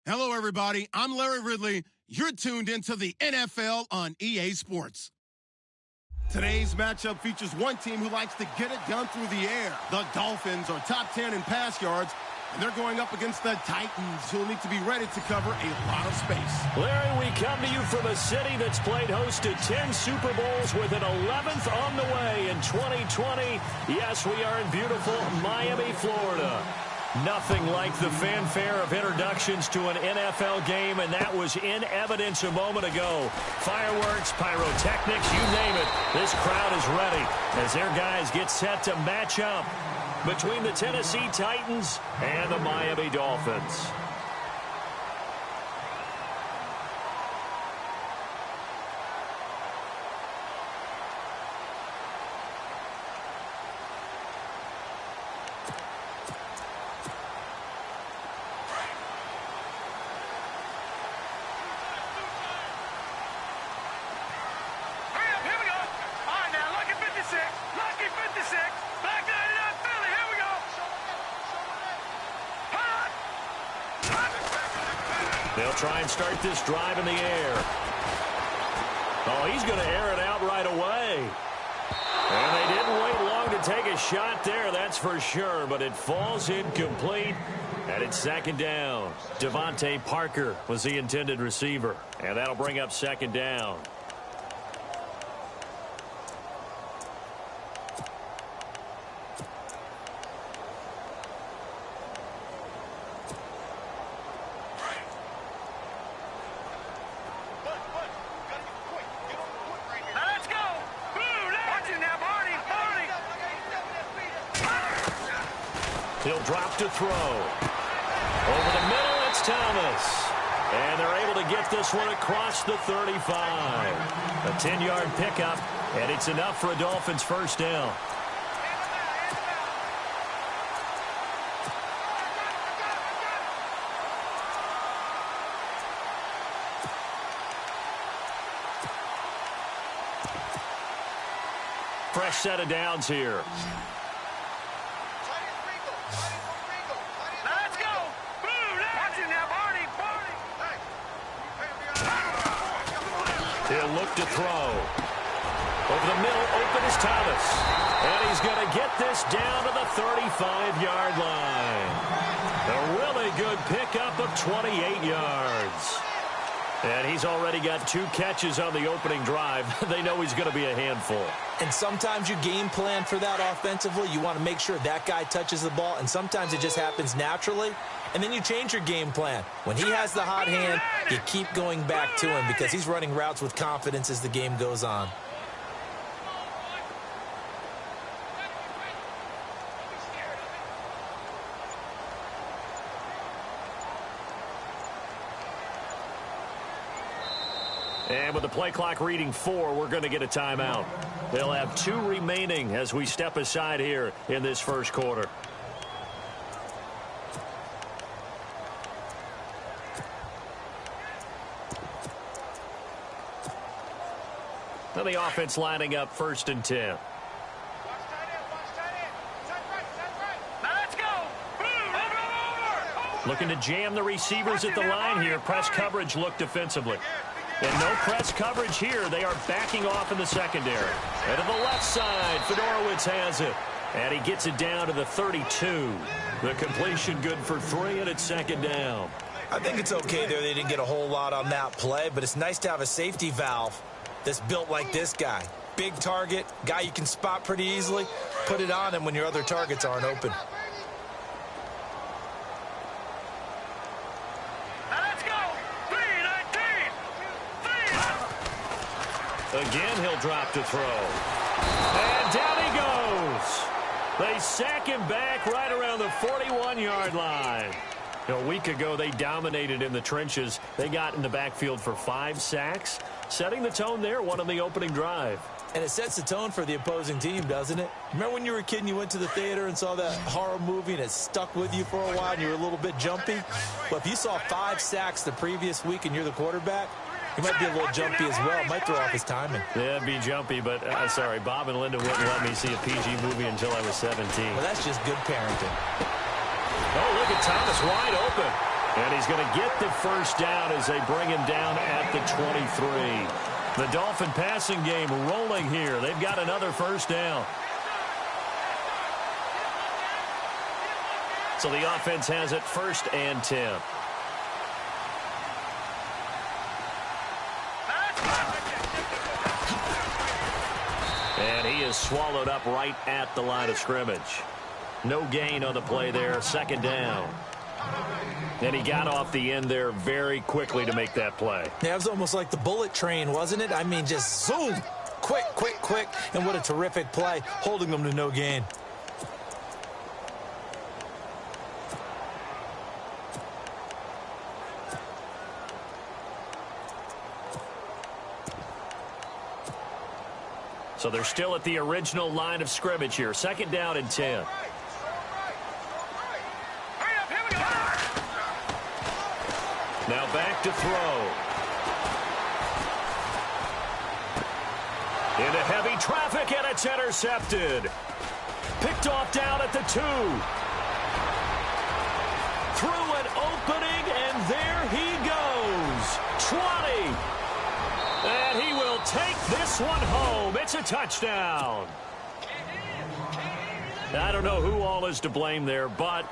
Hello, everybody. I'm Larry Ridley. You're tuned into the NFL on EA Sports. Today's matchup features one team who likes to get it done through the air. The Dolphins are top 10 in pass yards, and they're going up against the Titans, who'll need to be ready to cover a lot of space. Larry, we come to you from a city that's played host to 10 Super Bowls with an 11th on the way in 2020. Yes, we are in beautiful Miami, Florida. Nothing like the fanfare of introductions to an NFL game, and that was in evidence a moment ago. Fireworks, pyrotechnics, you name it. This crowd is ready as their guys get set to match up between the Tennessee Titans and the Miami Dolphins. They'll try and start this drive in the air. Oh, he's going to air it out right away. And they didn't wait long to take a shot there, that's for sure, but it falls incomplete, and it's second down. Devontae Parker was the intended receiver, and that'll bring up second down. He'll drop to throw. Over the middle, it's Thomas. And they're able to get this one across the 35. A 10-yard pickup, and it's enough for a Dolphins first down. Fresh set of downs here. He'll look to throw. Over the middle, open is Thomas. And he's going to get this down to the 35-yard line. A really good pickup of 28 yards. And he's already got 2 catches on the opening drive. They know he's going to be a handful. And sometimes you game plan for that offensively. You want to make sure that guy touches the ball, and sometimes it just happens naturally. And then you change your game plan. When he has the hot hand, you keep going back to him because he's running routes with confidence as the game goes on. And with the play clock reading 4, we're going to get a timeout. They'll have 2 remaining as we step aside here in this first quarter. And the offense lining up 1st and 10. Looking to jam the receivers at the line here. Press coverage look defensively. And no press coverage here. They are backing off in the secondary. And to the left side, Fedorowicz has it. And he gets it down to the 32. The completion good for 3, and it's second down. I think it's okay there. They didn't get a whole lot on that play, but it's nice to have a safety valve that's built like this guy. Big target, guy you can spot pretty easily. Put it on him when your other targets aren't open. Again, he'll drop to throw. And down he goes. They sack him back right around the 41-yard line. A week ago, they dominated in the trenches. They got in the backfield for 5 sacks, setting the tone there, one on the opening drive. And it sets the tone for the opposing team, doesn't it? Remember when you were a kid and you went to the theater and saw that horror movie and it stuck with you for a while and you were a little bit jumpy? Well, if you saw 5 sacks the previous week and you're the quarterback, he might be a little jumpy as well. Might throw off his timing. Yeah, it'd be jumpy, but sorry, Bob and Linda wouldn't let me see a PG movie until I was 17. Well, that's just good parenting. Oh, look at Thomas wide open. And he's going to get the first down as they bring him down at the 23. The Dolphin passing game rolling here. They've got another first down. So the offense has it 1st and 10. And he is swallowed up right at the line of scrimmage. No gain on the play there. 2nd down. And he got off the end there very quickly to make that play. Yeah, it was almost like the bullet train, wasn't it? I mean, just zoom. Quick, quick, quick. And what a terrific play, holding them to no gain. So they're still at the original line of scrimmage here. 2nd down and 10. Now back to throw. Into heavy traffic, and it's intercepted. Picked off down at the 2. Through an opening, and there he goes. 20. And he will take this one home. It's a touchdown. I don't know who all is to blame there, but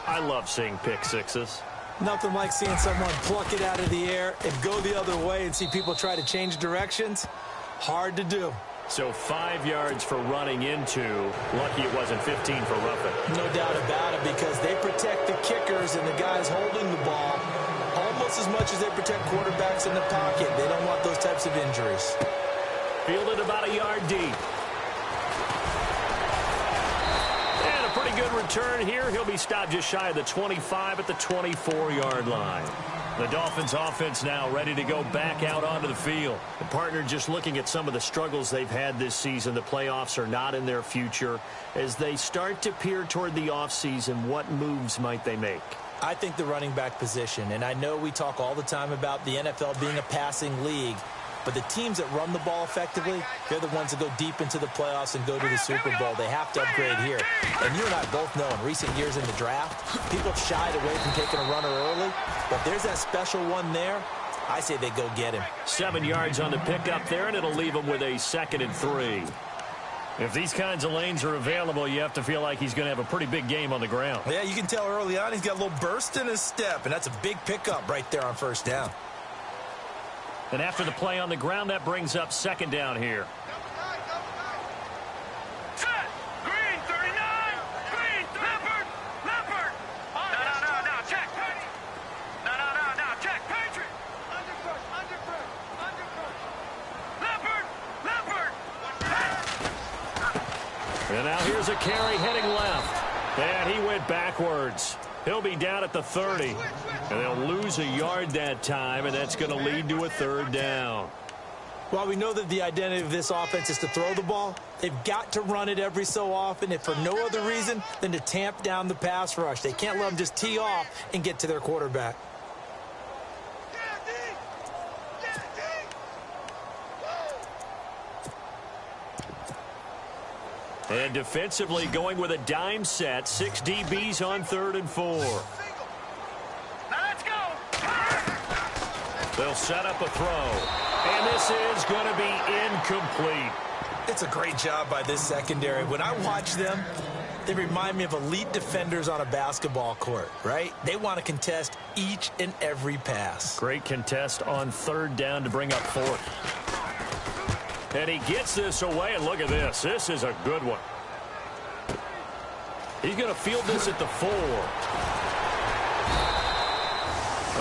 I love seeing pick sixes. Nothing like seeing someone pluck it out of the air and go the other way and see people try to change directions. Hard to do. So 5 yards for running into. Lucky it wasn't 15 for roughing. No doubt about it, because they protect the kickers and the guys holding the ball almost as much as they protect quarterbacks in the pocket. They don't want those types of injuries. Fielded about a yard deep. And a pretty good return here. He'll be stopped just shy of the 25 at the 24-yard line. The Dolphins offense now ready to go back out onto the field. The partner just looking at some of the struggles they've had this season. The playoffs are not in their future. As they start to peer toward the offseason, what moves might they make? I think the running back position, and I know we talk all the time about the NFL being a passing league, but the teams that run the ball effectively, they're the ones that go deep into the playoffs and go to the Super Bowl. They have to upgrade here. And you and I both know in recent years in the draft, people have shied away from taking a runner early, but there's that special one there. I say they go get him. 7 yards on the pickup there, and it'll leave him with a 2nd and 3. If these kinds of lanes are available, you have to feel like he's going to have a pretty big game on the ground. Yeah, you can tell early on he's got a little burst in his step, and that's a big pickup right there on 1st down. And after the play on the ground, that brings up 2nd down here. Set! Green, 39! Green, Leopard! Leopard! No, check! No, check! Patriot! Underfoot! Leopard! And now here's a carry heading left. And he went backwards. He'll be down at the 30. And they'll lose a yard that time, and that's going to lead to a 3rd down. While we know that the identity of this offense is to throw the ball, they've got to run it every so often, if for no other reason than to tamp down the pass rush. They can't let them just tee off and get to their quarterback. And defensively going with a dime set. 6 DBs on 3rd and 4. They'll set up a throw. And this is going to be incomplete. It's a great job by this secondary. When I watch them, they remind me of elite defenders on a basketball court, right? They want to contest each and every pass. Great contest on 3rd down to bring up 4th. And he gets this away, and look at this. This is a good one. He's going to field this at the 4.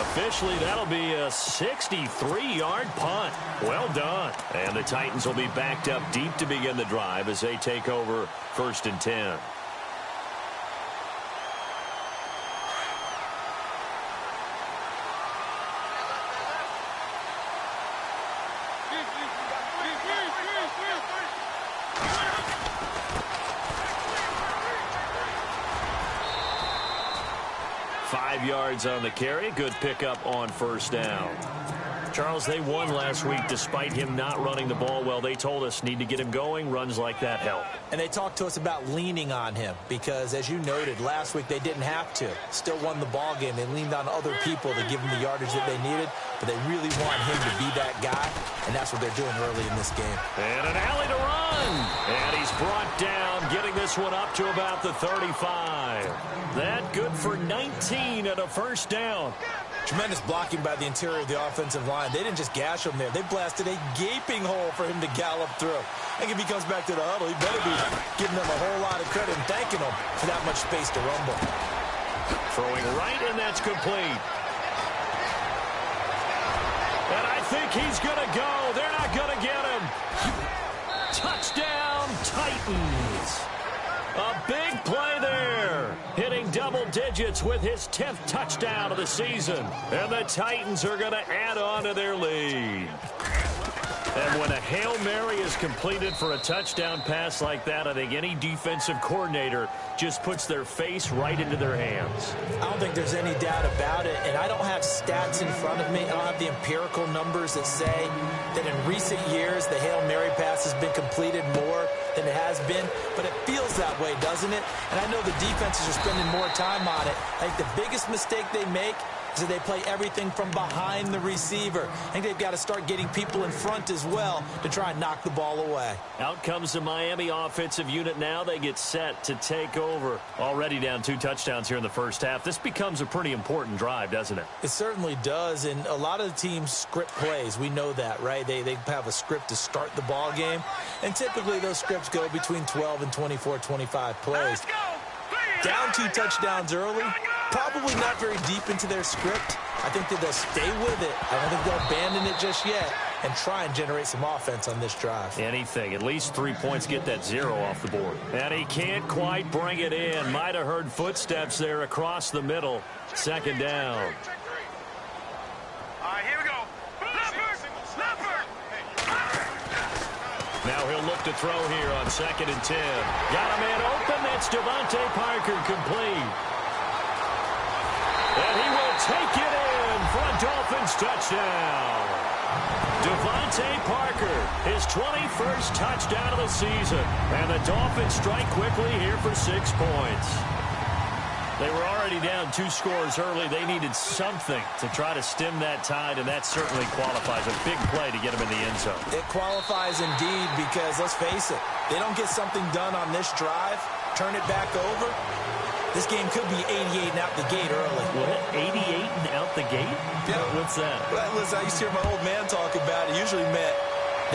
Officially, that'll be a 63-yard punt. Well done. And the Titans will be backed up deep to begin the drive as they take over 1st and 10. Yards on the carry. Good pickup on 1st down. Charles, they won last week despite him not running the ball well. They told us need to get him going. Runs like that help. And they talked to us about leaning on him because, as you noted, last week they didn't have to. Still won the ball game. They leaned on other people to give him the yardage that they needed, but they really want him to be that guy, and that's what they're doing early in this game. And an alley to run. And he's brought down, getting this one up to about the 35. That good for 19 and a first down. Tremendous blocking by the interior of the offensive line. They didn't just gash him there. They blasted a gaping hole for him to gallop through. I think if he comes back to the huddle, he better be giving them a whole lot of credit and thanking them for that much space to rumble. Throwing right, and that's complete. And I think he's going to go. They're not going to get him. Touchdown, Titans. A big play there. Hitting double digits with his 10th touchdown of the season. And the Titans are going to add on to their lead. And when a Hail Mary is completed for a touchdown pass like that, I think any defensive coordinator just puts their face right into their hands. I don't think there's any doubt about it, and I don't have stats in front of me. I don't have the empirical numbers that say that in recent years the Hail Mary pass has been completed more than it has been, but it feels that way, doesn't it? And I know the defenses are spending more time on it. I think the biggest mistake they make is that they play everything from behind the receiver. I think they've got to start getting people in front as well to try and knock the ball away. Out comes the Miami offensive unit now. They get set to take over. Already down 2 touchdowns here in the first half. This becomes a pretty important drive, doesn't it? It certainly does, and a lot of the teams script plays. We know that, right? They have a script to start the ball game, and typically those scripts go between 12 and 24, 25 plays. Down 2 touchdowns early, probably not very deep into their script. I think that they'll stay with it. I don't think they'll abandon it just yet and try and generate some offense on this drive. Anything. At least 3 points, get that 0 off the board. And he can't quite bring it in. Might have heard footsteps there across the middle. Second down. All right, here we go. Leopard! Now he'll look to throw here on 2nd and 10. Got a man open. That's Devontae Parker, complete. And he will take it in for a Dolphins touchdown. Devontae Parker, his 21st touchdown of the season. And the Dolphins strike quickly here for 6 points. They were already down 2 scores early. They needed something to try to stem that tide, and that certainly qualifies. A big play to get them in the end zone. It qualifies indeed because, let's face it, they don't get something done on this drive, turn it back over, this game could be 88 and out the gate early. What? 88 and out the gate? Yeah. What's that? Well, listen, I used to hear my old man talk about it. Usually meant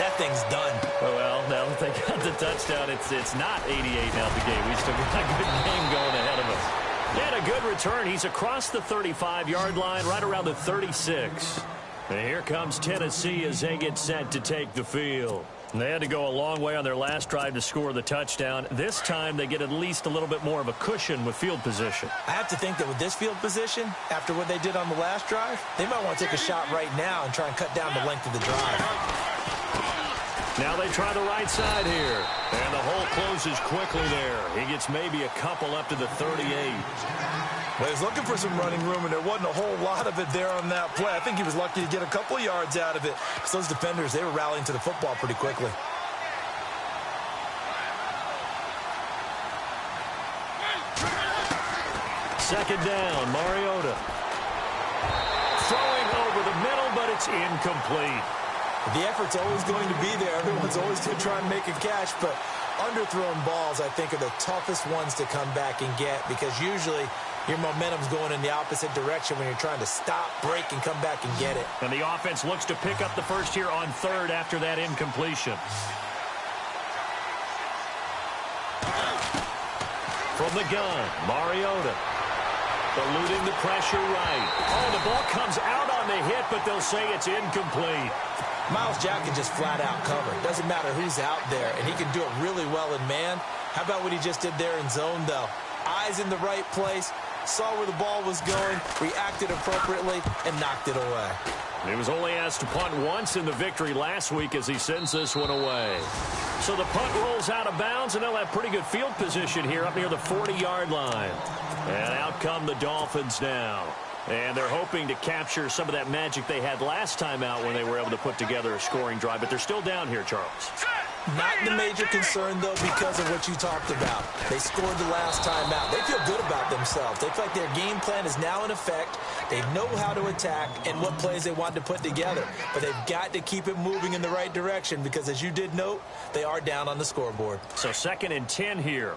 that thing's done. Well, now that they got the touchdown, it's not 88 and out the gate. We still got a good game going ahead of us. And a good return. He's across the 35-yard line, right around the 36. And here comes Tennessee as they get set to take the field. And they had to go a long way on their last drive to score the touchdown. This time they get at least a little bit more of a cushion with field position. I have to think that with this field position, after what they did on the last drive, they might want to take a shot right now and try and cut down the length of the drive. Now they try the right side here. And the hole closes quickly there. He gets maybe a couple up to the 38. Well, he was looking for some running room, and there wasn't a whole lot of it there on that play. I think he was lucky to get a couple of yards out of it. So those defenders, they were rallying to the football pretty quickly. Second down, Mariota. Throwing over the middle, but it's incomplete. The effort's always going to be there. Everyone's always going to try and make a catch, but underthrown balls, I think, are the toughest ones to come back and get because usually your momentum's going in the opposite direction when you're trying to stop, break, and come back and get it. And the offense looks to pick up the first here on 3rd after that incompletion. From the gun, Mariota. Eluding the pressure right. Oh, the ball comes out on the hit, but they'll say it's incomplete. Myles Jack can just flat out cover. Doesn't matter who's out there, and he can do it really well in man. How about what he just did there in zone, though? Eyes in the right place, saw where the ball was going, reacted appropriately, and knocked it away. He was only asked to punt once in the victory last week as he sends this one away. So the punt rolls out of bounds, and they'll have pretty good field position here up near the 40-yard line. And out come the Dolphins now. And they're hoping to capture some of that magic they had last time out when they were able to put together a scoring drive. But they're still down here, Charles. Not the major concern, though, because of what you talked about. They scored the last time out. They feel good about themselves. They feel like their game plan is now in effect. They know how to attack and what plays they want to put together. But they've got to keep it moving in the right direction because, as you did note, they are down on the scoreboard. So 2nd and 10 here.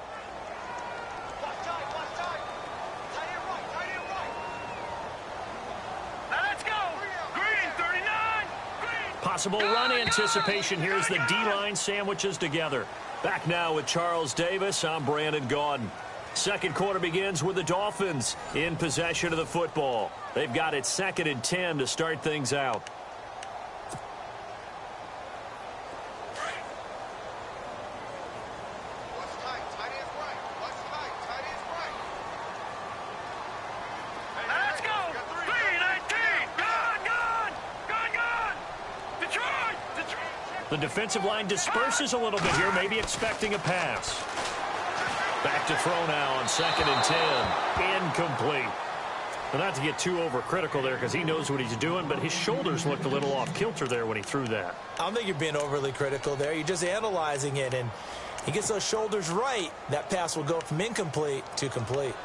Possible run anticipation. Here's the D-line sandwiches together. Back now with Charles Davis. I'm Brandon Gaudin. Second quarter begins with the Dolphins in possession of the football. They've got it 2nd and 10 to start things out. The defensive line disperses a little bit here, maybe expecting a pass. Back to throw now on 2nd and 10. Incomplete. Well, not to get too overcritical there because he knows what he's doing, but his shoulders looked a little off kilter there when he threw that. I don't think you're being overly critical there. You're just analyzing it, and he gets those shoulders right. That pass will go from incomplete to complete.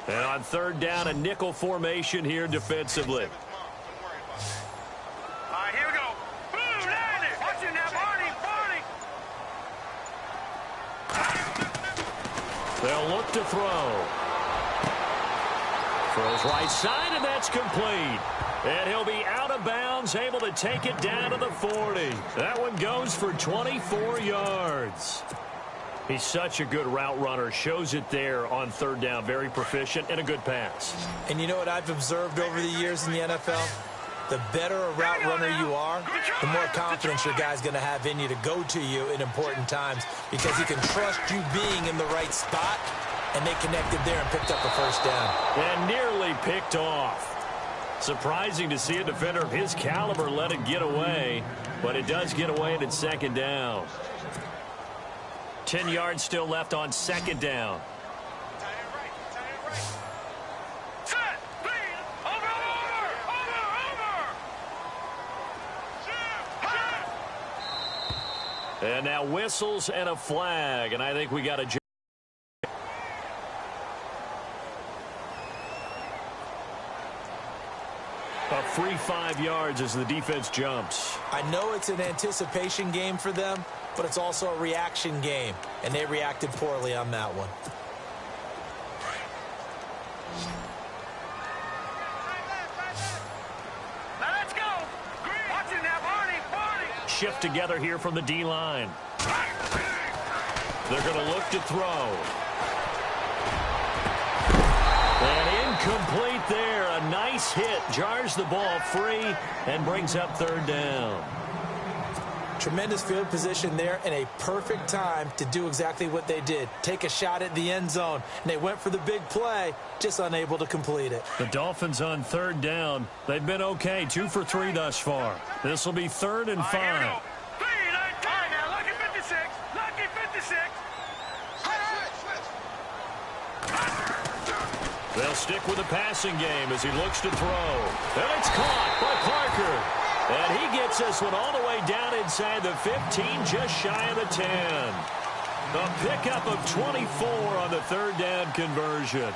And on 3rd down, a nickel formation here defensively. All right, here we go. Boom, land it. Watch it now, Barney. They'll look to throw. Throws right side, and that's complete. And he'll be out of bounds, able to take it down to the 40. That one goes for 24 yards. He's such a good route runner. Shows it there on 3rd down. Very proficient and a good pass. And you know what I've observed over the years in the NFL? The better a route runner you are, the more confidence your guy's going to have in you to go to you in important times because he can trust you being in the right spot, and they connected there and picked up a 1st down. And nearly picked off. Surprising to see a defender of his caliber let it get away, but it does get away and it's 2nd down. 10 yards still left on 2nd down. Set, lead, over. And now whistles and a flag, and I think we got a free 5 yards as the defense jumps. I know it's an anticipation game for them, but it's also a reaction game, and they reacted poorly on that one. Let's go. Watch it now, Barney. Shift together here from the D-line. They're going to look to throw. And incomplete there. A nice hit. Jars the ball free and brings up 3rd down. Tremendous field position there and a perfect time to do exactly what they did. Take a shot at the end zone. And they went for the big play, just unable to complete it. The Dolphins on 3rd down. They've been okay. 2 for 3 thus far. This will be 3rd and 5. Lucky 56. Lucky 56. They'll stick with the passing game as he looks to throw. And it's caught by Parker. And he gets this one all the way down inside the 15, just shy of the 10. A pickup of 24 on the 3rd down conversion.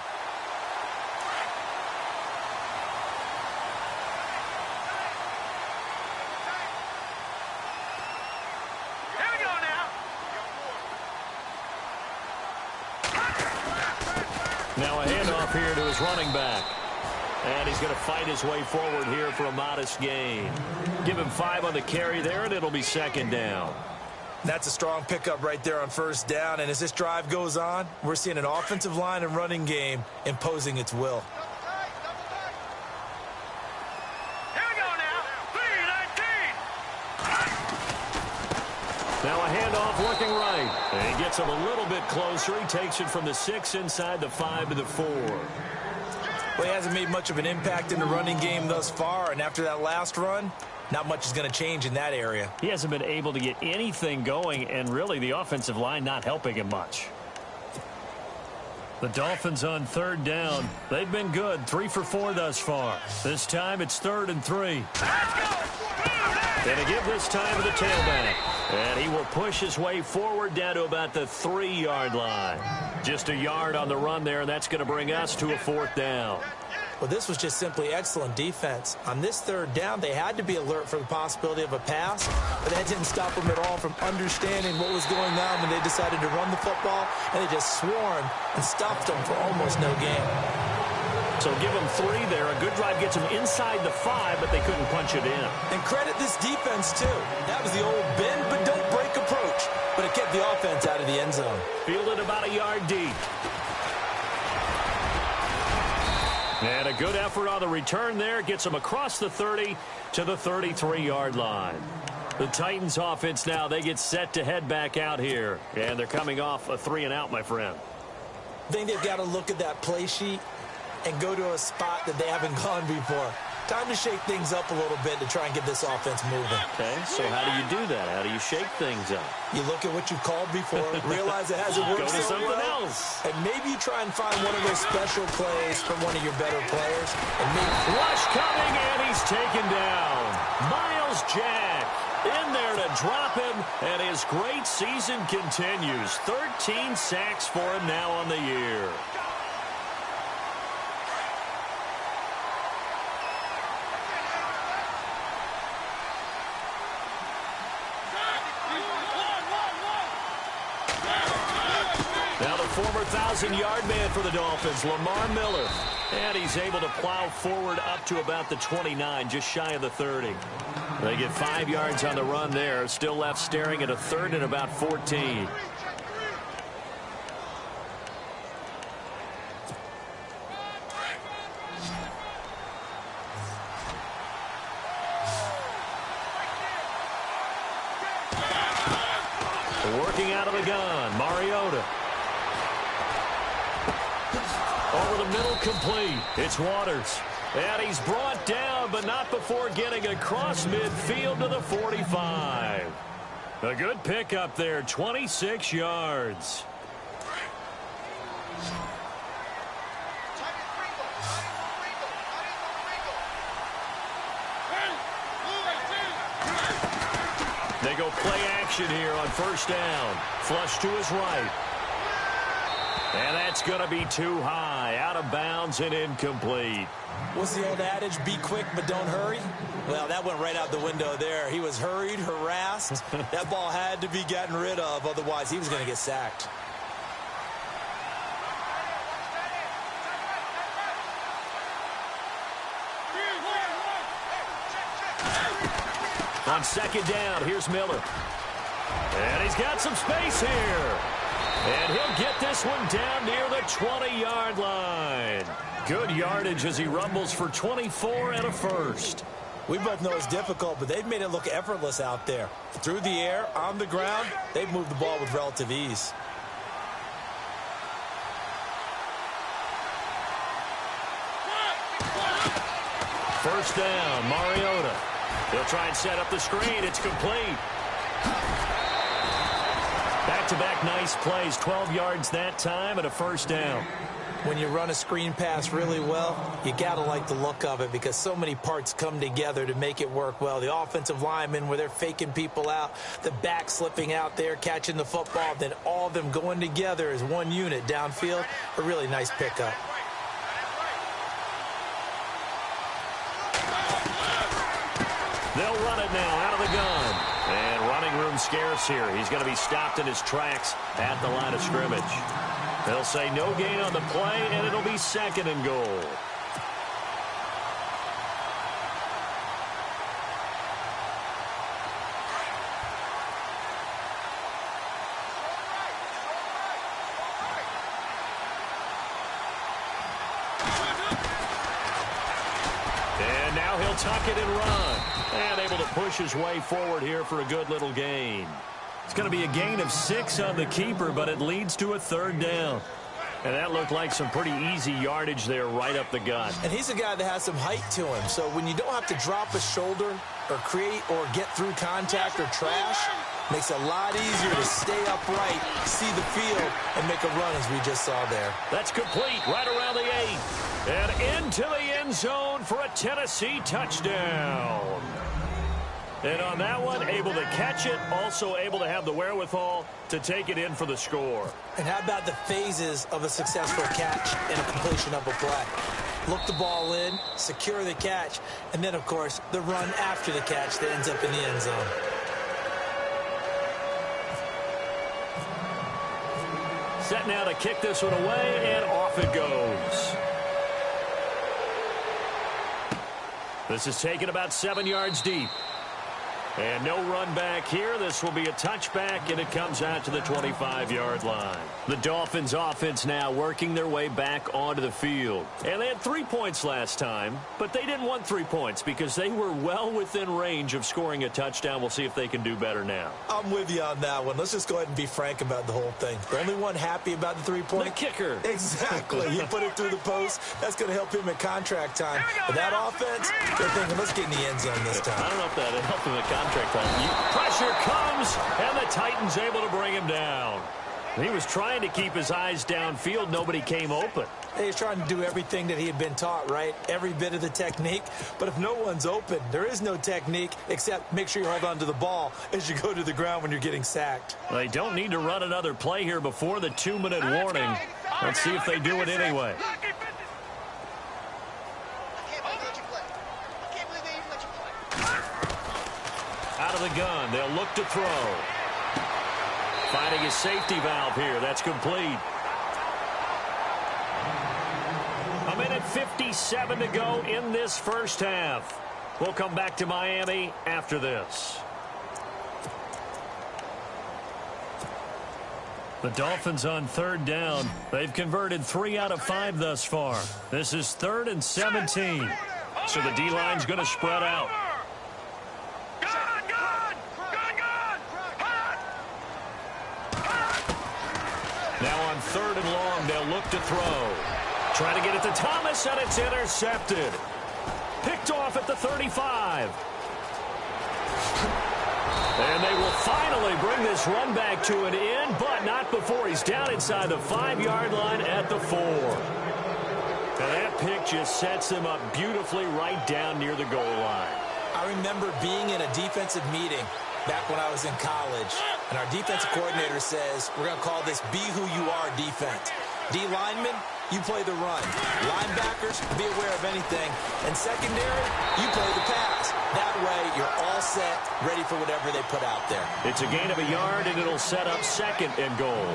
Here we go now. Now a handoff here to his running back. And he's going to fight his way forward here for a modest gain. Give him 5 on the carry there, and it'll be 2nd down. That's a strong pickup right there on 1st down. And as this drive goes on, we're seeing an offensive line and running game imposing its will. Here we go now. 3-19. Now a handoff looking right. And he gets him a little bit closer. He takes it from the 6 inside the 5 to the 4. Well, he hasn't made much of an impact in the running game thus far, and after that last run, not much is going to change in that area. He hasn't been able to get anything going, and really the offensive line not helping him much. The Dolphins on third down. They've been good, 3 for 4 thus far. This time it's 3rd and 3. And to give this time to the tailback. And he will push his way forward down to about the 3-yard line. Just a yard on the run there, and that's going to bring us to a 4th down. Well, this was just simply excellent defense. On this 3rd down, they had to be alert for the possibility of a pass, but that didn't stop them at all from understanding what was going on when they decided to run the football, and they just swarmed and stuffed them for almost no gain. So give them 3 there. A good drive gets them inside the 5, but they couldn't punch it in. And credit this defense, too. That was the old bend but don't break approach, but it kept the offense out of the end zone. Fielded about a yard deep. And a good effort on the return there. Gets them across the 30 to the 33-yard line. The Titans offense now, they get set to head back out here. And they're coming off a 3-and-out, my friend. I think they've got to look at that play sheet and go to a spot that they haven't gone before. Time to shake things up a little bit to try and get this offense moving. Okay, so how do you do that? How do you shake things up? You look at what you called before, realize it hasn't worked Go to so something well, else. and maybe you try and find one of those special plays from one of your better players. And maybe Rush coming, and he's taken down. Miles Jack in there to drop him, and his great season continues. 13 sacks for him now on the year. Now the former 1,000-yard man for the Dolphins, Lamar Miller. And he's able to plow forward up to about the 29, just shy of the 30. They get 5 yards on the run there. Still left staring at a 3rd and about 14. Working out of the gun, Mariota. Over the middle, complete. It's Waters. And he's brought down, but not before getting across midfield to the 45. A good pickup there, 26 yards. They go play action here on 1st down. Flush to his right. And that's going to be too high. Out of bounds and incomplete. what's the old adage? Be quick, but don't hurry. Well, that went right out the window there. He was hurried, harassed. That ball had to be gotten rid of. Otherwise, he was going to get sacked. On 2nd down, here's Miller. And he's got some space here. And he'll get this one down near the 20-yard line. Good yardage as he rumbles for 24 and a first. We both know it's difficult, but they've made it look effortless out there. Through the air, on the ground, they've moved the ball with relative ease. First down, Mariota. He'll try and set up the screen. It's complete. Back-to-back nice plays. 12 yards that time and a first down. When you run a screen pass really well, you got to like the look of it because so many parts come together to make it work well. The offensive linemen where they're faking people out, the back slipping out there, catching the football, then all of them going together as one unit downfield. A really nice pickup. They'll run it now out of the gun. And running room scarce here. He's going to be stopped in his tracks at the line of scrimmage. They'll say no gain on the play, and it'll be 2nd and goal. And now he'll tuck it and run. And able to push his way forward here for a good little gain. It's going to be a gain of 6 on the keeper, but it leads to a 3rd down. And that looked like some pretty easy yardage there right up the gut. And he's a guy that has some height to him. So when you don't have to drop a shoulder or create or get through contact or trash, makes it a lot easier to stay upright, see the field, and make a run as we just saw there. That's complete right around the 8. And into the end zone for a Tennessee touchdown. And on that one, able to catch it, also able to have the wherewithal to take it in for the score. And how about the phases of a successful catch and a completion of a play? Look the ball in, secure the catch, and then, of course, the run after the catch that ends up in the end zone. Set now to kick this one away, and off it goes. This is taken about 7 yards deep. And no run back here. This will be a touchback, and it comes out to the 25-yard line. The Dolphins offense now working their way back onto the field. And they had 3 points last time, but they didn't want 3 points because they were well within range of scoring a touchdown. We'll see if they can do better now. I'm with you on that one. Let's just go ahead and be frank about the whole thing. The only one happy about the 3-point. The kicker. Exactly. He put it through the post. That's going to help him at contract time. But that offense, they're thinking, let's get in the end zone this time. I don't know if that helped him at contract time. Pressure comes, and the Titans able to bring him down. He was trying to keep his eyes downfield. Nobody came open. He's trying to do everything that he had been taught, right? Every bit of the technique. But if no one's open, there is no technique except make sure you hold on to the ball as you go to the ground when you're getting sacked. They don't need to run another play here before the 2-minute warning. Let's see if they do it anyway. Out of the gun, they'll look to throw. Finding his safety valve here. That's complete. 1:57 to go in this first half. We'll come back to Miami after this. The Dolphins on 3rd down. They've converted 3 out of 5 thus far. This is 3rd and 17. So the D-line's going to spread out. Now on 3rd and long, they'll look to throw. Trying to get it to Thomas, and it's intercepted. Picked off at the 35. And they will finally bring this run back to an end, but not before he's down inside the 5-yard line at the 4. And that pick just sets him up beautifully right down near the goal line. I remember being in a defensive meeting back when I was in college, and our defensive coordinator says, we're going to call this Be Who You Are defense. D linemen, you play the run. Linebackers, be aware of anything. And secondary, you play the pass. That way, you're all set, ready for whatever they put out there. It's a gain of a yard, and it'll set up 2nd and goal.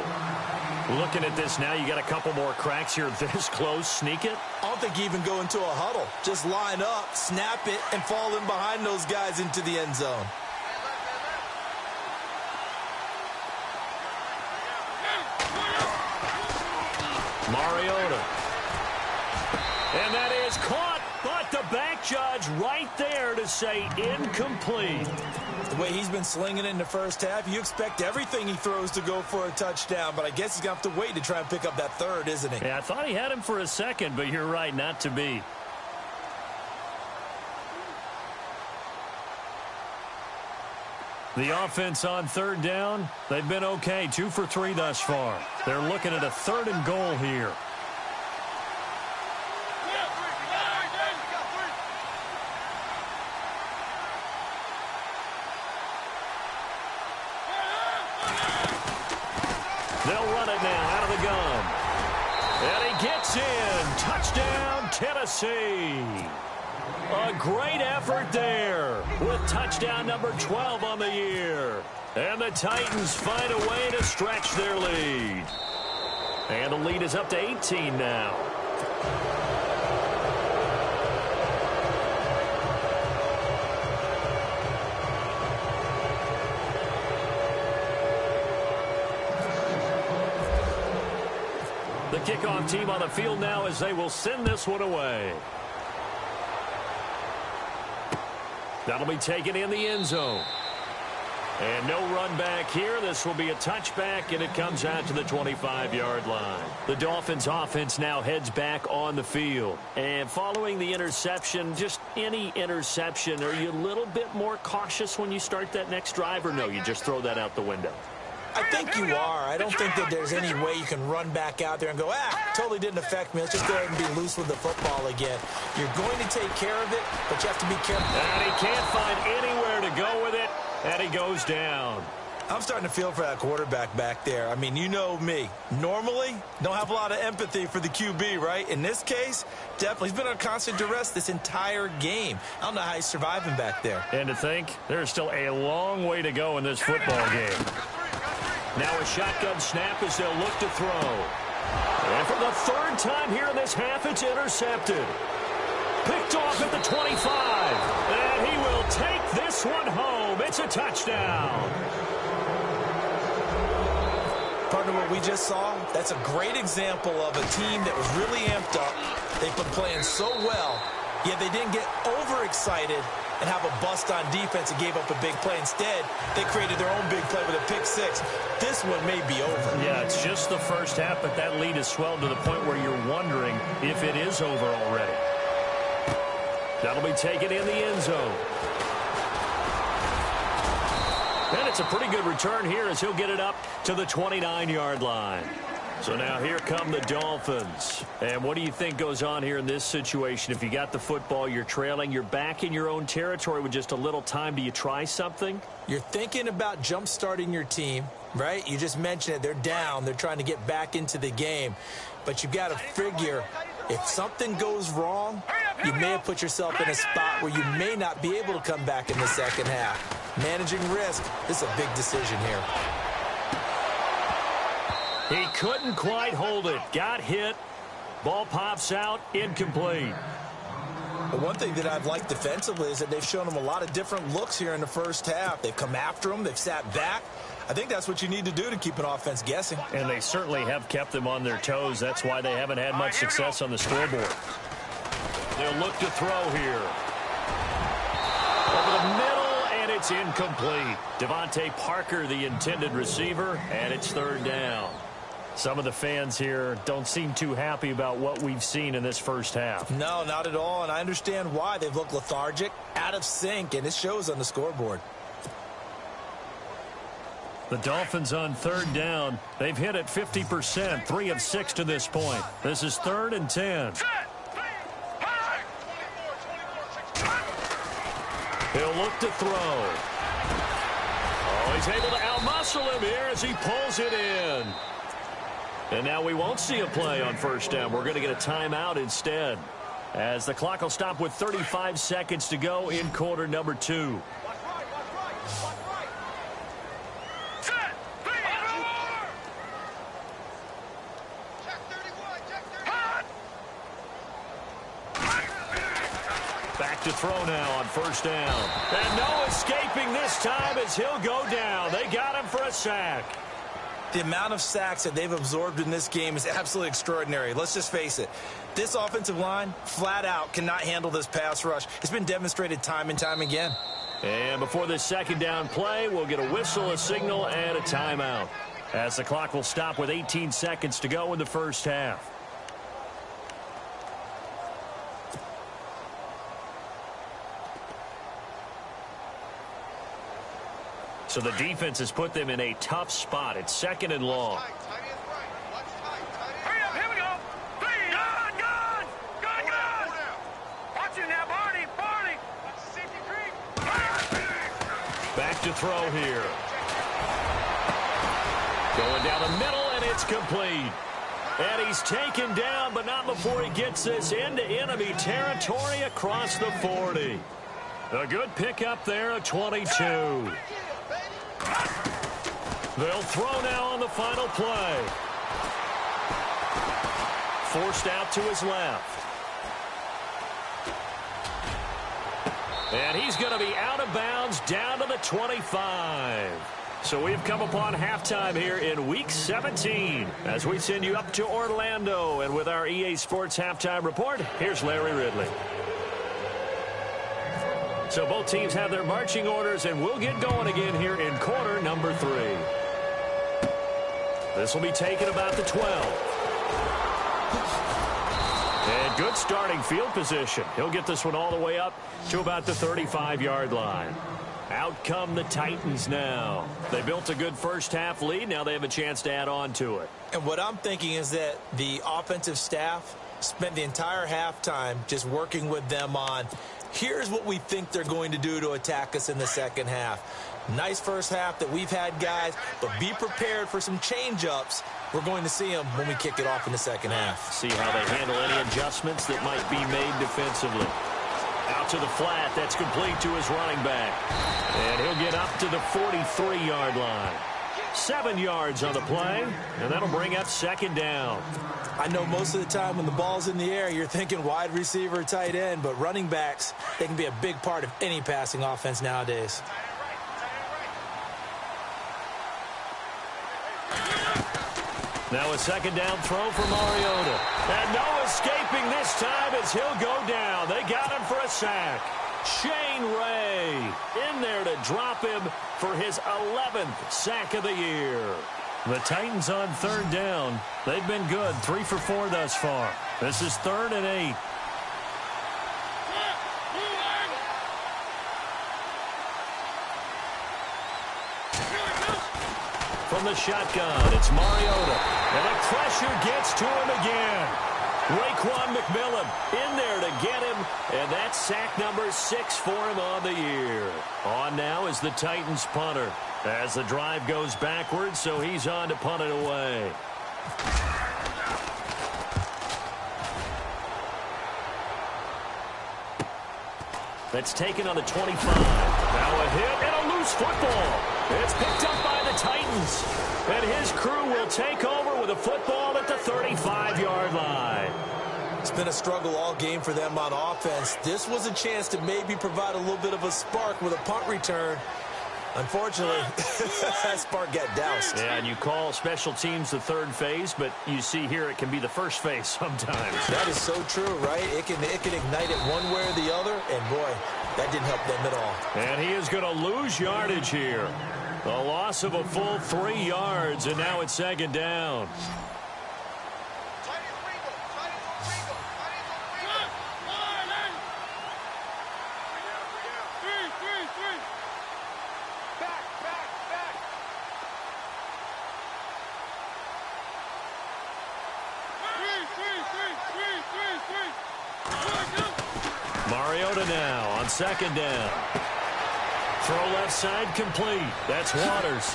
Looking at this now, you got a couple more cracks here this close. Sneak it? I don't think you even go into a huddle. Just line up, snap it, and fall in behind those guys into the end zone. Mariota. And that is caught, but the back judge right there to say incomplete. The way he's been slinging it in the first half, you expect everything he throws to go for a touchdown, but I guess he's going to have to wait to try and pick up that 3rd, isn't he? Yeah, I thought he had him for a second, but you're right, not to be. The offense on 3rd down, they've been okay, 2 for 3 thus far. They're looking at a 3rd and goal here. They'll run it now out of the gun. And he gets in. Touchdown, Tennessee. A great effort there with touchdown number 12 on the year. And the Titans find a way to stretch their lead. And the lead is up to 18 now. The kickoff team on the field now as they will send this one away. That'll be taken in the end zone. And no run back here. This will be a touchback, and it comes out to the 25-yard line. The Dolphins offense now heads back on the field. And following the interception, just any interception, are you a little bit more cautious when you start that next drive, or no, you just throw that out the window? I think you are. I don't think that there's any way you can run back out there and go, totally didn't affect me. Let's just go ahead and be loose with the football again. You're going to take care of it, but you have to be careful. And he can't find anywhere to go with it, and he goes down. I'm starting to feel for that quarterback back there. I mean, you know me. Normally, don't have a lot of empathy for the QB, right? In this case, definitely. He's been on constant duress this entire game. I don't know how he's surviving back there. And to think, there's still a long way to go in this football game. Now a shotgun snap as they'll look to throw. And for the third time here in this half, it's intercepted. Picked off at the 25. And he will take this one home. It's a touchdown. Partner, what we just saw, that's a great example of a team that was really amped up. They've been playing so well, yet they didn't get overexcited and have a bust on defense and gave up a big play. Instead, they created their own big play with a pick six. This one may be over. Yeah, it's just the first half, but that lead has swelled to the point where you're wondering if it is over already. That'll be taken in the end zone. And it's a pretty good return here as he'll get it up to the 29-yard line. So now here come the Dolphins. And what do you think goes on here in this situation? If you got the football, you're trailing, you're back in your own territory with just a little time. Do you try something? You're thinking about jump-starting your team, right? You just mentioned it. They're down. They're trying to get back into the game. But you've got to figure if something goes wrong, you may have put yourself in a spot where you may not be able to come back in the second half. Managing risk, this is a big decision here. He couldn't quite hold it. Got hit. Ball pops out. Incomplete. But one thing that I've liked defensively is that they've shown him a lot of different looks here in the first half. They've come after him. They've sat back. I think that's what you need to do to keep an offense guessing. And they certainly have kept them on their toes. That's why they haven't had much success on the scoreboard. They'll look to throw here. Over the middle, and it's incomplete. Devontae Parker, the intended receiver, and it's third down. Some of the fans here don't seem too happy about what we've seen in this first half. No, not at all, and I understand why. They've looked lethargic, out of sync, and it shows on the scoreboard. The Dolphins on third down. They've hit it 50%, 3 of 6 to this point. This is 3rd and 10. He'll look to throw. Oh, he's able to outmuscle him here as he pulls it in. And now we won't see a play on first down. We're going to get a timeout instead, as the clock will stop with 35 seconds to go in quarter number 2. Back to throw now on first down. And no escaping this time as he'll go down. They got him for a sack. The amount of sacks that they've absorbed in this game is absolutely extraordinary. Let's just face it. This offensive line, flat out, cannot handle this pass rush. It's been demonstrated time and time again. And before this second down play, we'll get a whistle, a signal, and a timeout, as the clock will stop with 18 seconds to go in the first half. So the defense has put them in a tough spot. It's 2nd and long. Hurry up, here we go. Gone. Watch you now, Barney. Back to throw here. Going down the middle, and it's complete. And he's taken down, but not before he gets this into enemy territory across the 40. A good pickup there at 22. They'll throw now on the final play. Forced out to his left. And he's going to be out of bounds down to the 25. So we've come upon halftime here in Week 17 as we send you up to Orlando. And with our EA Sports Halftime Report, here's Larry Ridley. So both teams have their marching orders, and we'll get going again here in quarter number 3. This will be taken about the 12. And good starting field position. He'll get this one all the way up to about the 35-yard line. Out come the Titans now. They built a good first-half lead. Now they have a chance to add on to it. And what I'm thinking is that the offensive staff spent the entire halftime just working with them on, here's what we think they're going to do to attack us in the second half. Nice first half that we've had, guys, but be prepared for some change-ups. We're going to see them when we kick it off in the second half. See how they handle any adjustments that might be made defensively. Out to the flat. That's complete to his running back. And he'll get up to the 43-yard line. 7 yards on the play, and that'll bring up second down. I know most of the time when the ball's in the air, you're thinking wide receiver, tight end, but running backs, they can be a big part of any passing offense nowadays. Now a second down throw for Mariota. And no escaping this time as he'll go down. They got him for a sack. Shane Ray in there to drop him for his 11th sack of the year. The Titans on third down. They've been good, 3 for 4 thus far. This is 3rd and 8. From the shotgun, it's Mariota. And the pressure gets to him again. Raekwon McMillan in there to get him. And that's sack number 6 for him on the year. On now is the Titans punter. As the drive goes backwards, so he's on to punt it away. That's taken on the 25. Now a hit and a loose football. It's picked up by the Titans. And his crew will take over with a football at the 35-yard line. It's been a struggle all game for them on offense. This was a chance to maybe provide a little bit of a spark with a punt return. Unfortunately, that spark got doused. Yeah, and you call special teams the third phase, but you see here it can be the first phase sometimes. That is so true, right? It can ignite it one way or the other, and boy, that didn't help them at all. And he is going to lose yardage here. A loss of a full 3 yards, and now it's second down. Mariota now on second down. Throw left side complete. That's Waters.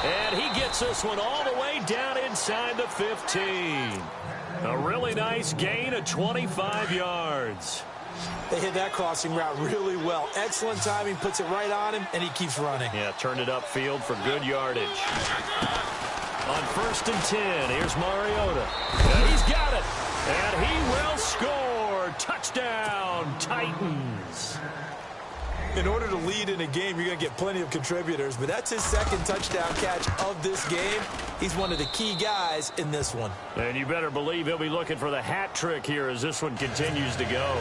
And he gets this one all the way down inside the 15. A really nice gain of 25 yards. They hit that crossing route really well. Excellent timing, puts it right on him, and he keeps running. Yeah, turned it upfield for good yardage. On 1st and 10, here's Mariota. And he's got it. And he will score. Touchdown, Titans. In order to lead in a game, you're going to get plenty of contributors, but that's his second touchdown catch of this game. He's one of the key guys in this one. And you better believe he'll be looking for the hat trick here as this one continues to go.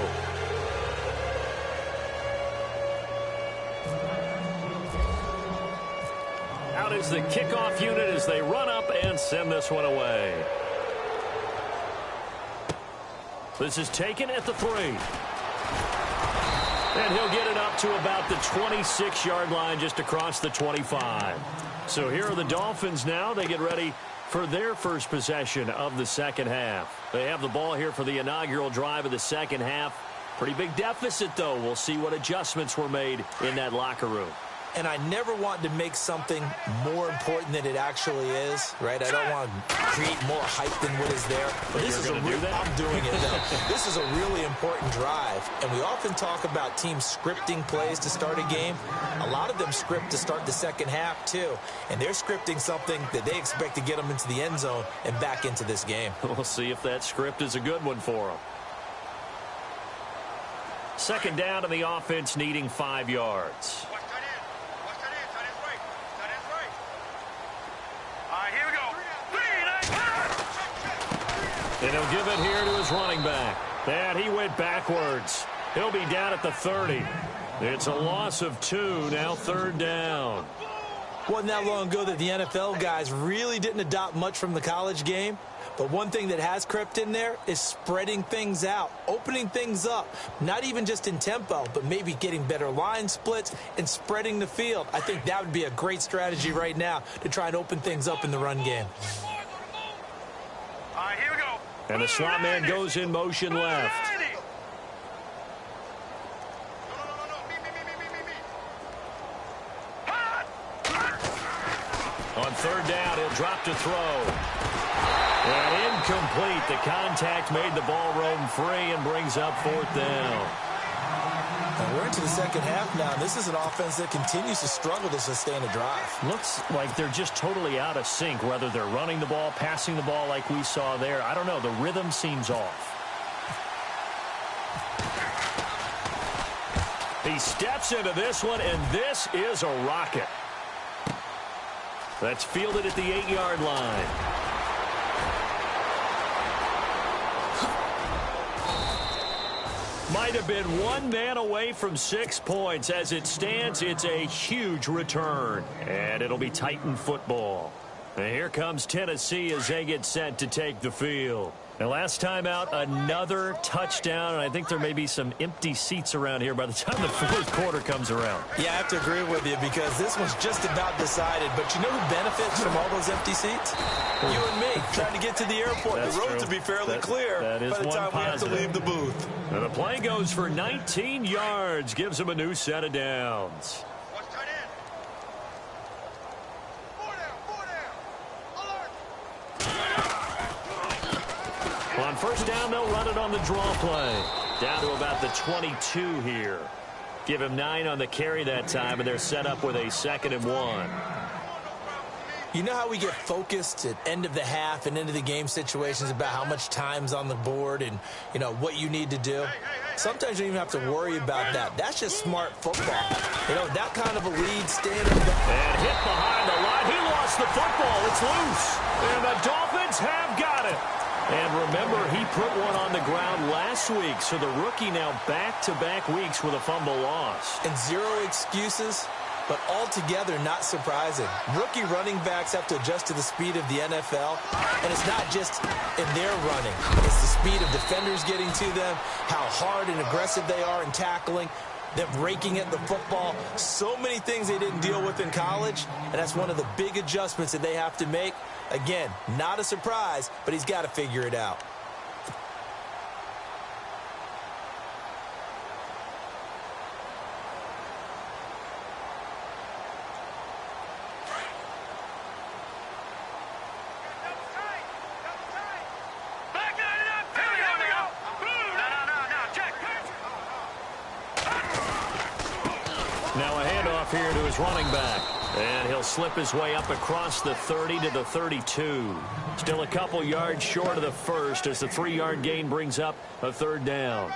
Out is the kickoff unit as they run up and send this one away. This is taken at the 3. And he'll get it up to about the 26-yard line just across the 25. So here are the Dolphins now. They get ready for their first possession of the second half. They have the ball here for the inaugural drive of the second half. Pretty big deficit, though. We'll see what adjustments were made in that locker room. And I never want to make something more important than it actually is, right? I don't want to create more hype than what is there. But this is a real, I'm doing it now. This is a really important drive. And we often talk about teams scripting plays to start a game. A lot of them script to start the second half, too. And they're scripting something that they expect to get them into the end zone and back into this game. We'll see if that script is a good one for them. Second down and the offense needing 5 yards. And he'll give it here to his running back. And he went backwards. He'll be down at the 30. It's a loss of 2, now third down. Wasn't that long ago that the NFL guys really didn't adopt much from the college game. But one thing that has crept in there is spreading things out, opening things up, not even just in tempo, but maybe getting better line splits and spreading the field. I think that would be a great strategy right now to try and open things up in the run game. All right, here we go. And the slot man goes in motion left. On third down, he'll drop to throw. And incomplete. The contact made the ball roam free and brings up fourth down. And we're into the second half now. This is an offense that continues to struggle to sustain a drive. Looks like they're just totally out of sync, whether they're running the ball, passing the ball like we saw there. I don't know. The rhythm seems off. He steps into this one, and this is a rocket. That's fielded at the 8-yard line. Might have been one man away from 6 points. As it stands, it's a huge return. And it'll be Titan football. And here comes Tennessee as they get set to take the field. And last time out, another touchdown. And I think there may be some empty seats around here by the time the fourth quarter comes around. Yeah, I have to agree with you because this one's just about decided. But you know who benefits from all those empty seats? You and me, trying to get to the airport. That's the roads true. will be fairly clear that is by the time we have to leave the booth. And the play goes for 19 yards, gives them a new set of downs. On first down, they'll run it on the draw play. Down to about the 22 here. Give him 9 on the carry that time, and they're set up with a 2nd and 1. You know how we get focused at end of the half and into the game situations about how much time's on the board and, you know, what you need to do? Sometimes you don't even have to worry about that. That's just smart football. You know, that kind of a lead, standing back. And hit behind the line. He lost the football. It's loose. And the Dolphins have got it. And remember, he put one on the ground last week, so the rookie now back-to-back weeks with a fumble loss. And zero excuses, but altogether not surprising. Rookie running backs have to adjust to the speed of the NFL, and it's not just in their running. It's the speed of defenders getting to them, how hard and aggressive they are in tackling, them raking at the football. So many things they didn't deal with in college, and that's one of the big adjustments that they have to make. Again, not a surprise, but he's got to figure it out. Now a handoff here to his running back. And he'll slip his way up across the 30 to the 32. Still a couple yards short of the first as the 3-yard gain brings up a third down.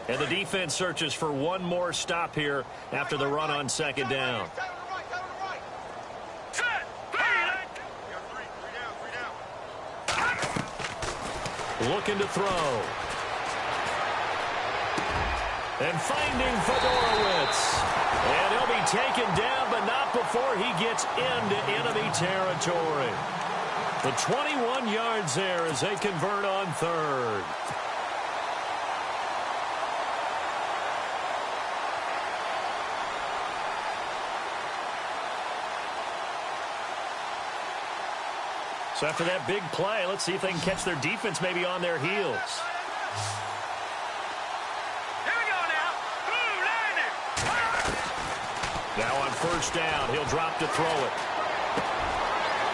And the defense searches for one more stop here after the run on second down. Looking to throw. And finding Fedorowicz. And he'll be taken down, but not before he gets into enemy territory. The 21 yards there as they convert on third. So after that big play, let's see if they can catch their defense maybe on their heels. Here we go now. Now on first down, he'll drop to throw it.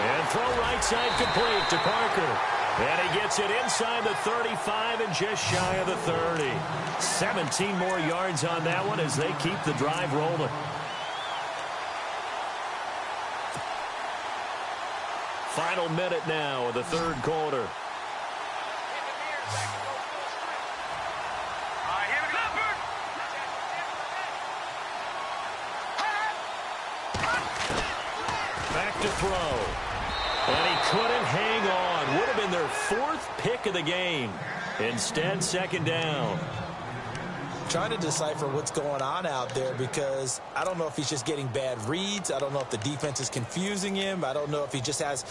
And throw right side complete to Parker. And he gets it inside the 35 and just shy of the 30. 17 more yards on that one as they keep the drive rolling. Final minute now of the third quarter. Back to throw. And he couldn't hang fourth pick of the game. Instead, second down. Trying to decipher what's going on out there because I don't know if he's just getting bad reads. I don't know if the defense is confusing him. I don't know if he just has,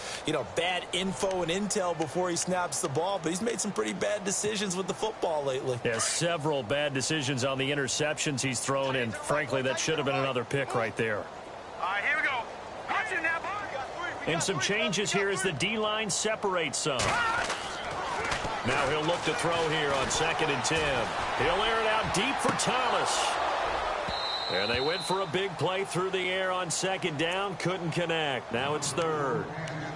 bad info and intel before he snaps the ball. But he's made some pretty bad decisions with the football lately. Yeah, several bad decisions on the interceptions he's thrown, and frankly, that should have been another pick right there. All right, here we go. Watch it now, boy. And some changes here as the D-line separates some. Now he'll look to throw here on 2nd and 10. He'll air it out deep for Thomas. And they went for a big play through the air on 2nd down. Couldn't connect. Now it's 3rd.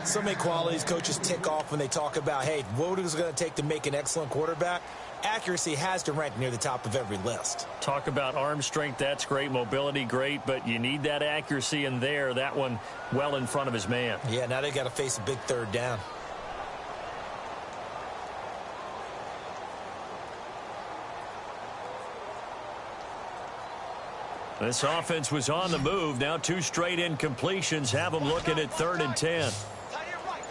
So many qualities coaches tick off when they talk about, hey, what is it going to take to make an excellent quarterback? Accuracy has to rank near the top of every list. Talk about arm strength. That's great. Mobility, great. But you need that accuracy in there. That one well in front of his man. Yeah, now they got to face a big 3rd down. This offense was on the move. Now 2 straight incompletions have them looking at 3rd and 10. Tight end right.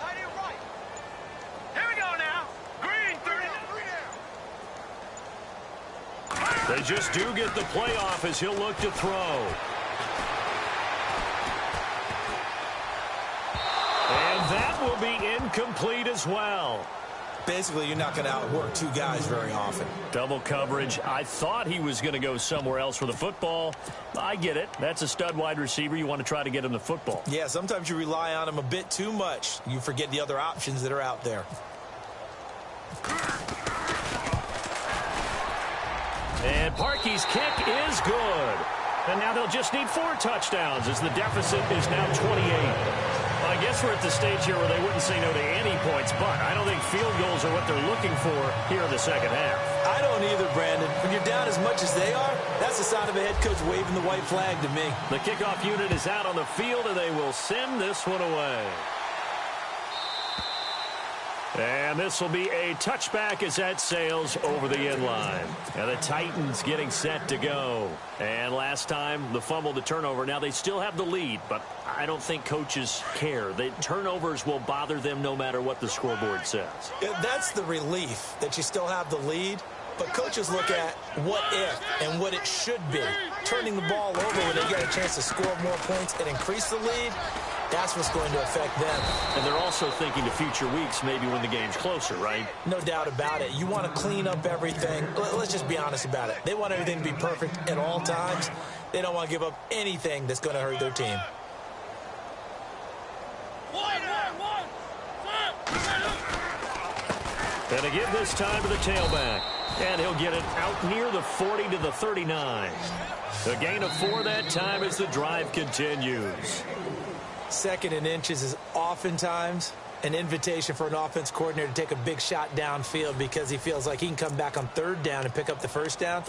Here we go now. Green, 30. They just do get the play off as he'll look to throw. And that will be incomplete as well. Basically, you're not going to outwork 2 guys very often. Double coverage. I thought he was going to go somewhere else with the football. I get it. That's a stud wide receiver. You want to try to get him the football. Yeah, sometimes you rely on him a bit too much. You forget the other options that are out there. And Parkey's kick is good. And now they'll just need 4 touchdowns as the deficit is now 28. I guess we're at the stage here where they wouldn't say no to any points, but I don't think field goals are what they're looking for here in the second half. I don't either, Brandon. When you're down as much as they are, that's the sign of a head coach waving the white flag to me. The kickoff unit is out on the field, and they will send this one away. And this will be a touchback as that sails over the end line. And the Titans getting set to go. And last time, the fumble, the turnover. Now they still have the lead, but I don't think coaches care. The turnovers will bother them no matter what the scoreboard says. Yeah, that's the relief that you still have the lead. But coaches look at what if and what it should be. Turning the ball over when they get a chance to score more points and increase the lead, that's what's going to affect them. And they're also thinking to future weeks, maybe when the game's closer, right? No doubt about it. You want to clean up everything. Let's just be honest about it. They want everything to be perfect at all times. They don't want to give up anything that's going to hurt their team. And to give this time to the tailback. And he'll get it out near the 40 to the 39. A gain of 4 that time as the drive continues. 2nd and inches is oftentimes an invitation for an offense coordinator to take a big shot downfield because he feels like he can come back on 3rd down and pick up the 1st down.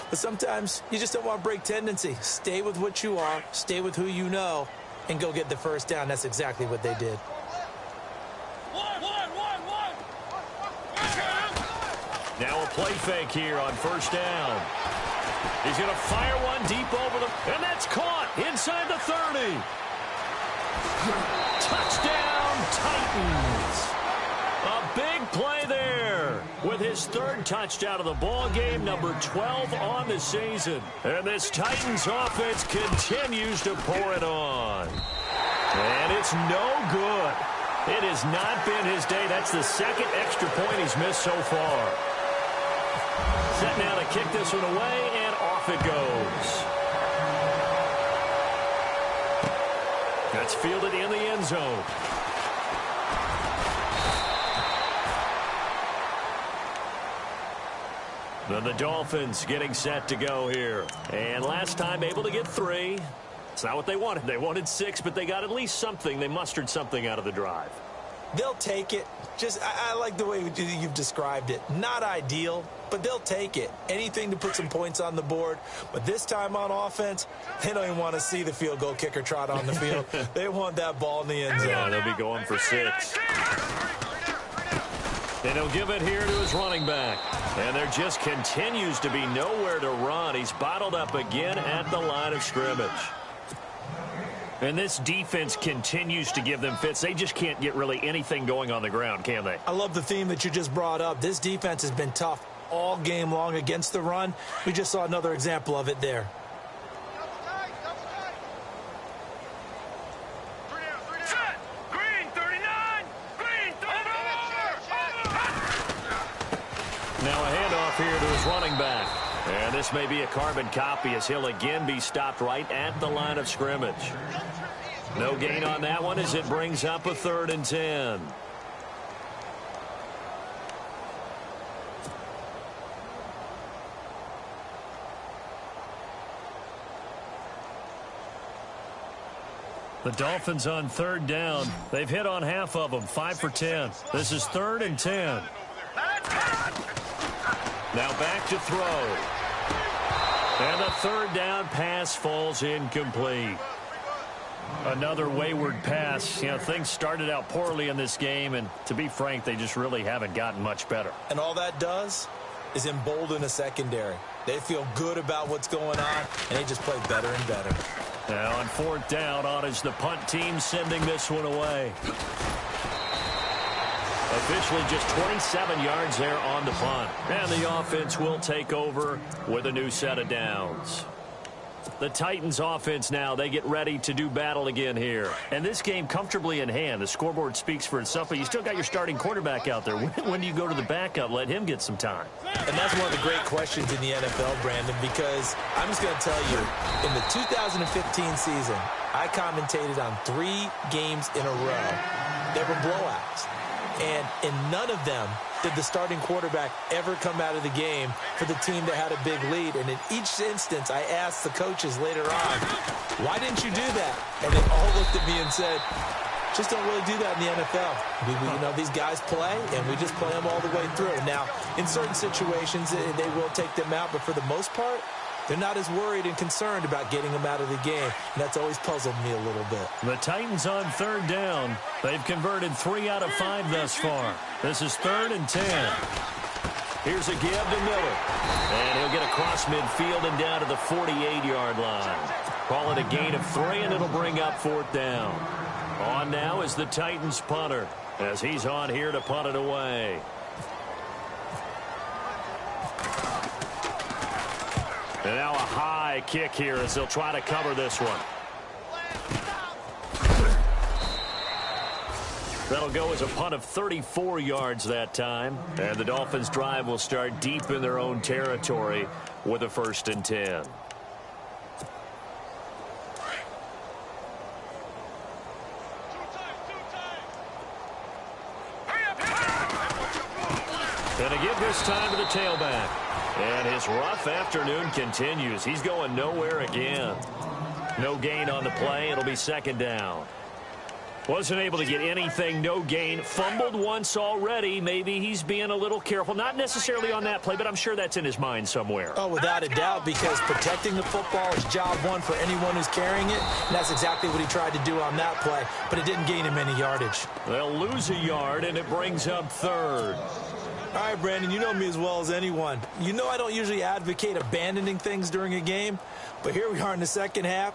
But sometimes you just don't want to break tendency. Stay with what you are, stay with who you know, and go get the 1st down. That's exactly what they did. Now a play fake here on 1st down. He's going to fire one deep over the... And that's caught inside the 30. Touchdown, Titans. A big play there with his 3rd touchdown of the ball game, number 12 on the season. And this Titans offense continues to pour it on. And it's no good. It has not been his day. That's the 2nd extra point he's missed so far. Set now to kick this one away, and off it goes. That's fielded in the end zone. Then the Dolphins getting set to go here. And last time able to get 3. It's not what they wanted. They wanted 6, but they got at least something. They mustered something out of the drive. They'll take it. I like the way you've described it. Not ideal, but they'll take it. Anything to put some points on the board. But this time on offense, they don't even want to see the field goal kicker trot on the field. They want that ball in the end zone. Yeah, they'll be going for 6. And he'll give it here to his running back. And there just continues to be nowhere to run. He's bottled up again at the line of scrimmage. And this defense continues to give them fits. They just can't get really anything going on the ground, can they? I love the theme that you just brought up. This defense has been tough all game long against the run. We just saw another example of it there. Set. Green 39. Green 39. Now a handoff here to his running back. And this may be a carbon copy as he'll again be stopped right at the line of scrimmage. No gain on that one as it brings up a 3rd and 10. The Dolphins on 3rd down. They've hit on half of them, 5 for 10. This is 3rd and 10. Now back to throw. And the 3rd down pass falls incomplete. Another wayward pass. You know, things started out poorly in this game, and to be frank, they just really haven't gotten much better. And all that does is embolden a secondary. They feel good about what's going on, and they just play better and better. Now on 4th down, on is the punt team sending this one away. Officially just 27 yards there on the punt. And the offense will take over with a new set of downs. The Titans offense now, they get ready to do battle again here. And this game comfortably in hand. The scoreboard speaks for itself, but you still got your starting quarterback out there. When do you go to the backup? Let him get some time. And that's one of the great questions in the NFL, Brandon, because I'm just going to tell you, in the 2015 season, I commentated on 3 games in a row. They were blowouts. And in none of them did the starting quarterback ever come out of the game for the team that had a big lead. And in each instance, I asked the coaches later on, why didn't you do that? And they all looked at me and said, just don't really do that in the NFL. You know, these guys play, and we just play them all the way through. Now, in certain situations, they will take them out, but for the most part, they're not as worried and concerned about getting them out of the game, and that's always puzzled me a little bit. The Titans on 3rd down. They've converted 3 out of 5 thus far. This is 3rd and 10. Here's a give to Miller. And he'll get across midfield and down to the 48-yard line. Call it a gain of 3, and it'll bring up 4th down. On now is the Titans punter as he's on here to punt it away. And now a high kick here as they'll try to cover this one. That'll go as a punt of 34 yards that time. And the Dolphins' drive will start deep in their own territory with a 1st and 10. And a give this time to the tailback. And his rough afternoon continues. He's going nowhere again. No gain on the play. It'll be 2nd down. Wasn't able to get anything. No gain. Fumbled once already. Maybe he's being a little careful. Not necessarily on that play, but I'm sure that's in his mind somewhere. Oh, without a doubt, because protecting the football is job one for anyone who's carrying it. And that's exactly what he tried to do on that play, but it didn't gain him any yardage. They'll lose a yard, and it brings up 3rd. All right, Brandon, you know me as well as anyone. You know I don't usually advocate abandoning things during a game, but here we are in the second half.